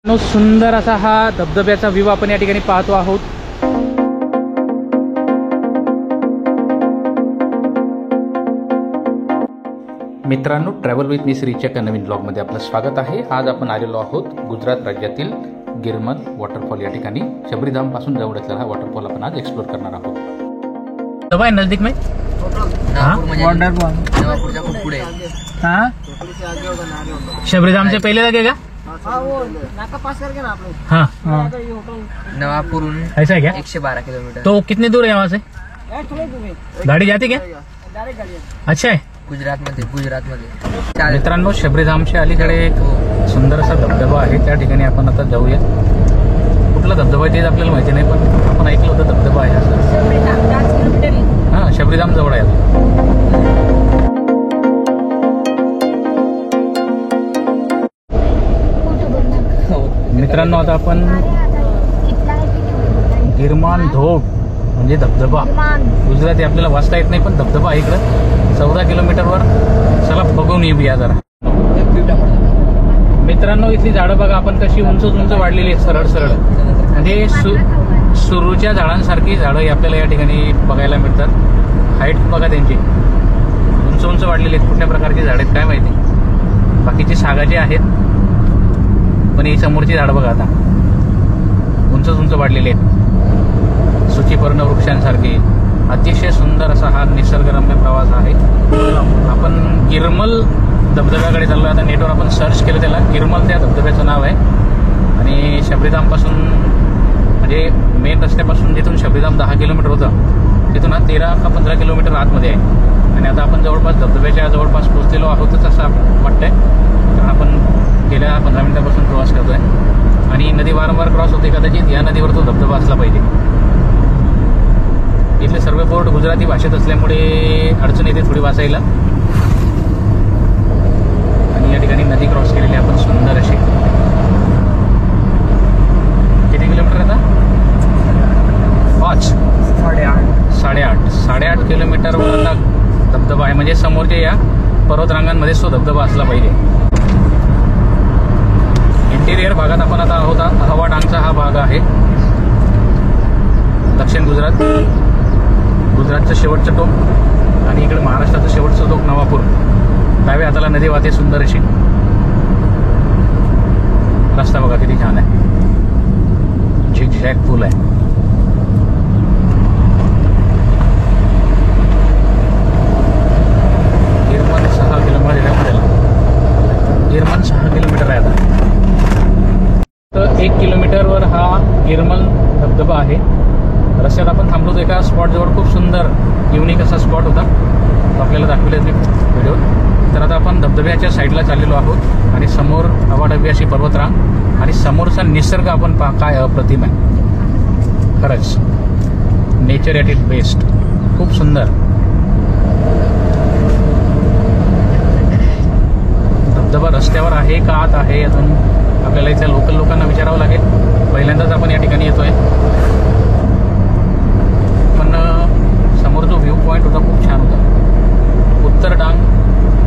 सुंदर असा हा धबधब्याचा व्ह्यू आपण या ठिकाणी पाहतो आहोत। मित्रांनो, ट्रॅव्हल विथ मी श्रीच्या एका नवीन ब्लॉगमध्ये आपलं स्वागत आहे। आज आपण आलेलो आहोत गुजरात राज्यातील गिरमल वॉटरफॉल या ठिकाणी। शबरीधाम पासून जवळ असलेला हा वॉटरफॉल आपण आज एक्सप्लोर करणार आहोत। दबाई नजदीक में हाँ शबरीधाम से पहले लगेगा। नाका पास करके ना आप लोग। हाँ नवापुर ऐसा है क्या? 112 किलोमीटर। तो कितनी दूर है यहाँ से? थोड़े दूर है, गाड़ी जाती क्या? डायरेक्ट गाड़ी है। अच्छा है। गुजरात मध्ये मित्रांनो, शबरीधामच्या अलीकडे एक सुंदर असा धबधबा आहे, त्या ठिकाणी आपण आता जाऊया। कुठला धबधबा आहे ते आपल्याला माहिती नाही, पण आपण ऐकलं होतं धबधबा आहे असं। हां, शबरीधाम जवळ आहे। मित्रांनो, आता आपण गिरमान धोब म्हणजे धबधबा, गुजराती आपल्याला वाचता येत नाही, पण धबधबा आहे इकडं 14 किलोमीटरवर। चला बघून येऊया जरा। मित्रांनो, इथली झाडं बघा आपण कशी उंच उंच वाढलेली आहेत, सरळ सरळ म्हणजे सुरूच्या झाडांसारखी झाडं आपल्याला या ठिकाणी बघायला मिळतात। हाईट बघा त्यांची, उंच उंच वाढलेली आहेत। कुठल्या प्रकारची झाडं आहेत काय माहिती, बाकीची सागाची आहेत, पण ही समोरची झाडं बघा आता उंच उंच वाढलेली आहेत, सूचीपर्ण वृक्षांसारखी। अतिशय सुंदर असा हा निसर्गरम्य प्रवास आहे। आपण गिरमल धबधब्याकडे चाललो। आता नेटवर आपण सर्च केलं त्याला, गिरमल त्या धबधब्याचं नाव आहे। आणि शबरीधामपासून म्हणजे मेन रस्त्यापासून जिथून शबरीधाम 10 किलोमीटर होतं, तिथून हा 13 का 15 किलोमीटर आतमध्ये आहे। आणि आता आपण जवळपास धबधब्याच्या जवळपास पोहोचलेलो आहोतच असं वाटतंय, कारण आपण गेल्या 15 मिनिटापासून प्रवास करतोय आणि नदी वारंवार क्रॉस होते। कदाचित या नदीवर तो धबधबा असला पाहिजे। इथले सर्व बोर्ड गुजराती भाषेत असल्यामुळे अडचण येते थोडी वाचायला। आणि या ठिकाणी नदी क्रॉस केलेली आपण सुंदर अशी। किती किलोमीटर आता? 5 साडेआठ किलोमीटरवर आता धबधबा आहे। म्हणजे समोरच्या या पर्वतरांगांमध्ये तो धबधबा असला पाहिजे। इंटिरियर भागात आपण आता आहोत। हवा डांगचा हा भाग आहे, दक्षिण गुजरातचं शेवटचं टोक आणि इकडे महाराष्ट्राचं शेवटचं टोक नवापूर। डाव्या हाताला नदी वाहते सुंदर अशी। रस्ता बघा किती छान आहे, झिगझॅग पूल आहे। गिरमन 6 किलोमीटर आहे आता। तर 1 किलोमीटरवर हा गिरमल धबधबा आहे। रस्त्यात आपण थांबलो एका स्पॉटजवळ, खूप सुंदर युनिक असा स्पॉट होता, तो आपल्याला दाखवलेला मी व्हिडिओ। तर आता आपण धबधब्याच्या साईडला चाललेलो आहोत आणि समोर अवाढव्य अशी पर्वतरांग आणि समोरचा निसर्ग आपण काय अप्रतिम आहे खरंच। नेचर ॲट इट बेस्ट, खूप सुंदर। धबधबा रस्त्यावर आहे का आत आहे अजून आपल्याला इथल्या लोकल लोकांना विचारावं लागेल। पहिल्यांदाच आपण या ठिकाणी येतोय, पण समोर जो व्ह्यू पॉईंट होता खूप छान होता। उत्तर डांग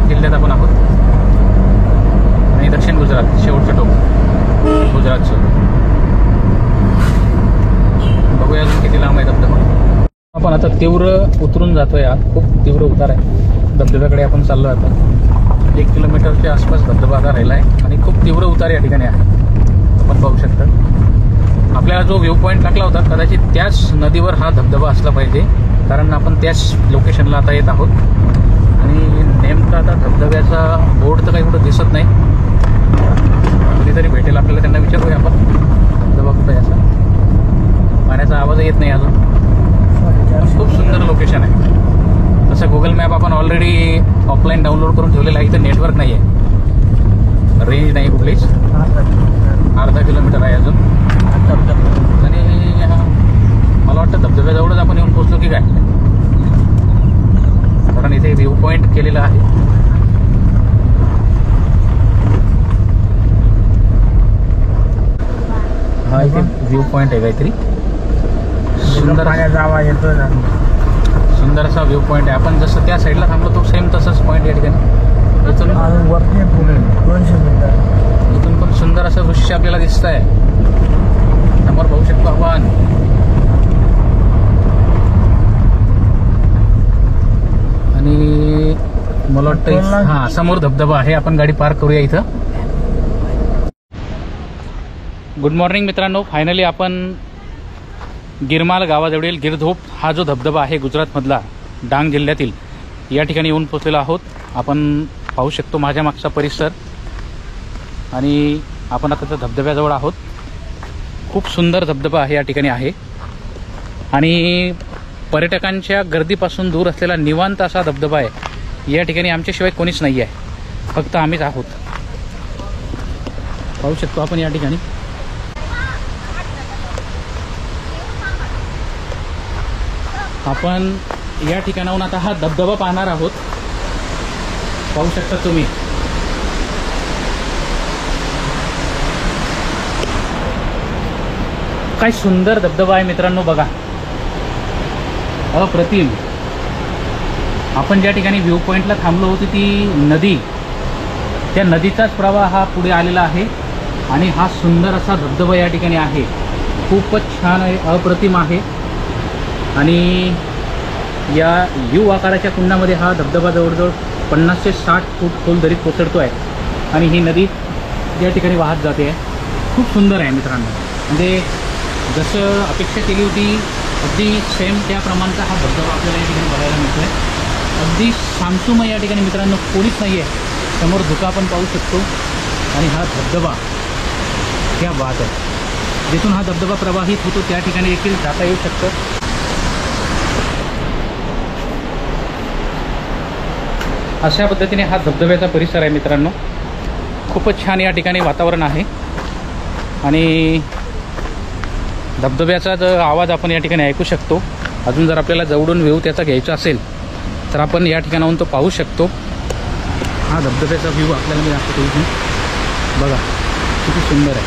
जिल्ह्यात आपण आहोत आणि दक्षिण गुजरात शेवटचं टोक गुजरातचं। बघूया अजून किती लांब आहे धबधबा। आपण आता तीव्र उतरून जातोय, खूप तीव्र उतार आहे। धबधब्याकडे आपण चाललो आता। 1 किलोमीटरच्या आसपास धबधबा आता राहिला आहे आणि खूप तीव्र उतार या ठिकाणी आहे, आपण बघू शकता। आपल्याला जो व्ह्यू पॉईंट टाकला होता कदाचित त्याच नदीवर हा धबधबा असला पाहिजे, कारण आपण त्याच लोकेशनला आता येत आहोत। आणि नेमका आता धबधब्याचा बोर्ड तर काही कुठं दिसत नाही, कधीतरी भेटेल आपल्याला, त्यांना विचारूया आपण धबधबा कुठं आहे असा। पाण्याचा आवाज येत नाही अजून, खूप सुंदर लोकेशन आहे। तसं गुगल मॅप आपण ऑलरेडी ऑफलाईन डाउनलोड करून ठेवलेला आहे, इथं नेटवर्क नाही आहे, रेंज नाही कुठलीच। अर्धा किलोमीटर आहे अजून आणि मला वाटतं धबधब्याजवळच आपण येऊन पोहोचलो की काय, कारण इथे व्ह्यू पॉईंट केलेला आहे। हा इथे व्ह्यू पॉईंट आहे काहीतरी सुंदर आवाज येतो, सुंदर असा व्ह्यू पॉईंट आहे। आपण जसं त्या साईडला थांबलो तो सेम तसंच पॉईंट या ठिकाणी। इथून वरती 200 मीटर इथून पण सुंदर असं दृश्य आपल्याला दिसत आहे. समोर पाहू शकतो आपण. आणि मला वाटतं हा समोर धबधबा आहे. आपण गाडी पार्क करूया इथं. गुड मॉर्निंग मित्रांनो. फायनली आपण गिरमाल गावाजवळील गिरधोप हा जो धबधबा आहे गुजरातमधला डांग जिल्ह्यातील या ठिकाणी येऊन पोहोचलेलो आहोत. आपण पाहू शकतो माझ्या मागचा परिसर आणि आपण आता त्या धबधब्याजवळ आहोत. खूप सुंदर धबधबा आहे या ठिकाणी आहे आणि पर्यटकांच्या गर्दीपासून दूर असलेला निवांत असा धबधबा आहे. या ठिकाणी आमच्याशिवाय कोणीच नाही आहे, फक्त आम्हीच आहोत. पाहू शकतो आपण या ठिकाणी. आपण या ठिकाणाहून आता हा धबधबा पाहणार आहोत. पाहू शकता तुम्ही. काय सुंदर धबधबा आहे मित्रांनो, बघा. अप्रतिम. आपण ज्या ठिकाणी व्ह्यू पॉइंटला थांबलो होतो ती नदी, त्या नदीचाच प्रवाह हा पुढे आलेला आहे आणि हा सुंदर असा धबधबा या ठिकाणी आहे. खूपच छान आहे, अप्रतिम आहे. आणि या यू आकाराच्या कुंडामध्ये हा धबधबा जवळजवळ 50 ते 60 फूट खोल दरीत कोसळतो आहे आणि ही नदी या ठिकाणी वाहत जाते आहे. खूप सुंदर आहे मित्रांनो. म्हणजे जसं अपेक्षा केली होती अगदी सेम त्या प्रमाणचा हा धबधबा आपल्याला या ठिकाणी बघायला मिळतो आहे. अगदी सामसूम या ठिकाणी मित्रांनो, कोणीच नाही आहे. समोर धुका आपण पाहू शकतो आणि हा धबधबा क्या बात आहे. जिथून हा धबधबा प्रवाहित होतो त्या ठिकाणी देखील जाता येऊ शकतं. अशा पद्धतीने हा धबधब्याचा परिसर आहे मित्रांनो. खूपच छान या ठिकाणी वातावरण आहे आणि धबधब्याचा जो आवाज आपण या ठिकाणी ऐकू शकतो. अजून जर आपल्याला जवळून व्ह्यू त्याचा घ्यायचा असेल तर आपण या ठिकाणाहून तो पाहू शकतो. हा धबधब्याचा व्ह्यू आपल्याला मी दाखवतो इथून. बघा किती सुंदर आहे.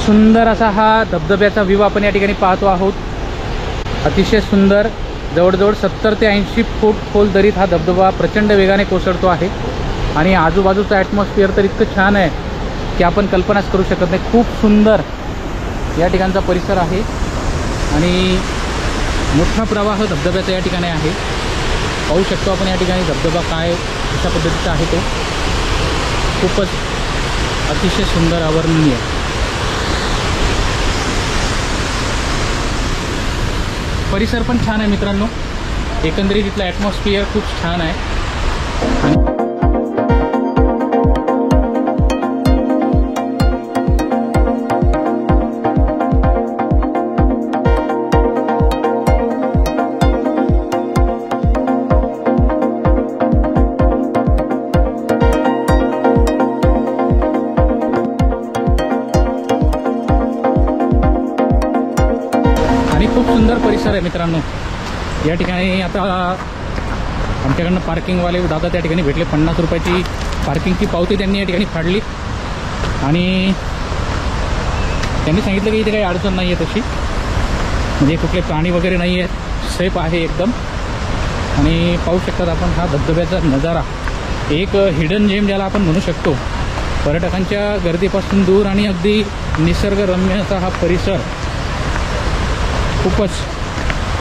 सुंदर असा हा धबधब्याचा व्ह्यू आपण या ठिकाणी पाहतो आहोत. अतिशय सुंदर. जवळजवळ 70 ते 80 फूट खोल दरीत हा धबधबा प्रचंड वेगाने कोसळतो आहे आणि आजूबाजूचं ॲटमॉस्फिअर तर इतकं छान आहे की आपण कल्पनाच करू शकत नाही. खूप सुंदर या ठिकाणचा परिसर आहे आणि मोठा प्रवाह धबधब्याचा या ठिकाणी आहे. पाहू शकतो आपण या ठिकाणी धबधबा काय अशा पद्धतीचा आहे तो. खूपच अतिशय सुंदर, अवर्णनीय. परिसर पण छान आहे मित्रांनो. एकंदरीत इथलं ॲटमॉस्फिअर खूप छान आहे. खूप सुंदर परिसर आहे मित्रांनो. या ठिकाणी आता आमच्याकडनं पार्किंगवाले दादा त्या ठिकाणी भेटले. 50 रुपयाची पार्किंगची पावती त्यांनी या ठिकाणी फाडली आणि त्यांनी सांगितलं की इथे काही अडचण नाही आहे तशी. म्हणजे कुठले प्राणी वगैरे नाही आहेत, सेफ आहे एकदम. आणि पाहू शकतात आपण हा धबधब्याचा नजारा. एक हिडन जेम ज्याला आपण म्हणू शकतो. पर्यटकांच्या गर्दीपासून दूर आणि अगदी निसर्गरम्य असा हा परिसर. खूपच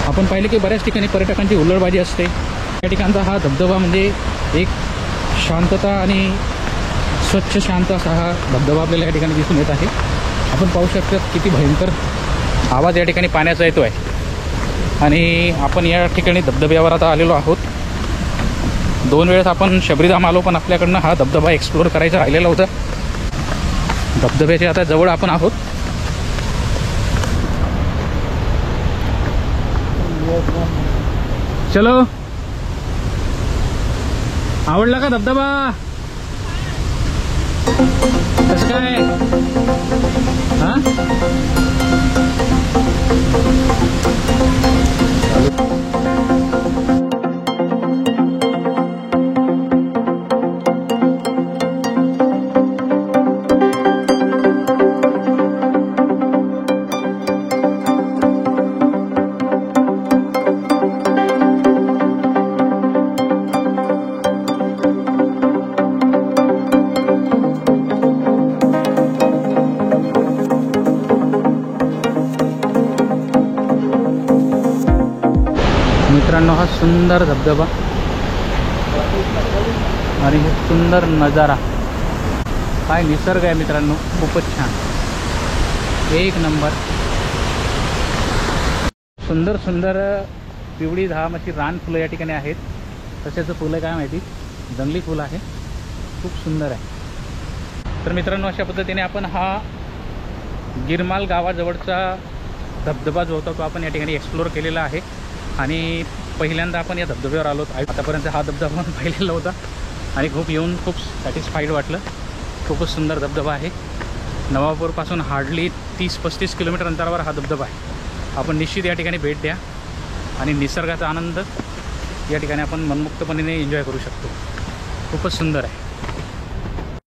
आपण पाहिले की बऱ्याच ठिकाणी पर्यटकांची हुल्लडबाजी असते. या ठिकाणचा हा धबधबा म्हणजे एक शांतता आणि स्वच्छ शांत असा हा धबधबा आपल्याला या ठिकाणी दिसून येत आहे. आपण पाहू शकतो किती भयंकर आवाज या ठिकाणी पाण्याचा येतो आहे आणि आपण या ठिकाणी धबधब्यावर आता आलेलो आहोत. 2 वेळेस आपण शबरीधाम आलो पण आपल्याकडनं हा धबधबा एक्सप्लोअर करायचा राहिलेला होता. धबधब्याच्या आता जवळ आपण आहोत. चलो, आवडला का धबधबा? कसं काय? हा सुंदर धबधबा आणि हे सुंदर नजारा. काय निसर्ग आहे मित्रांनो, खूपच छान, एक नंबर. सुंदर सुंदर पिवळी धाम अशी रान फुलं या ठिकाणी आहेत. तसेच फुलं काय माहिती, जंगली फुलं आहे, खूप सुंदर आहे. तर मित्रांनो, अशा पद्धतीने आपण हा गिरमाल गावाजवळचा धबधबा जो होता तो आपण या ठिकाणी एक्सप्लोअर केलेला आहे. आणि पहिल्यांदा आपण या धबधब्यावर आलो. आतापर्यंत हा धबधबा आपण पाहिलेला होता आणि खूप येऊन खूप सॅटिस्फाईड वाटलं. खूपच सुंदर धबधबा आहे. नवापूरपासून हार्डली 30-35 किलोमीटर अंतरावर हा धबधबा आहे. आपण निश्चित या ठिकाणी भेट द्या आणि निसर्गाचा आनंद या ठिकाणी आपण मनमुक्तपणे एन्जॉय करू शकतो. खूपच सुंदर आहे.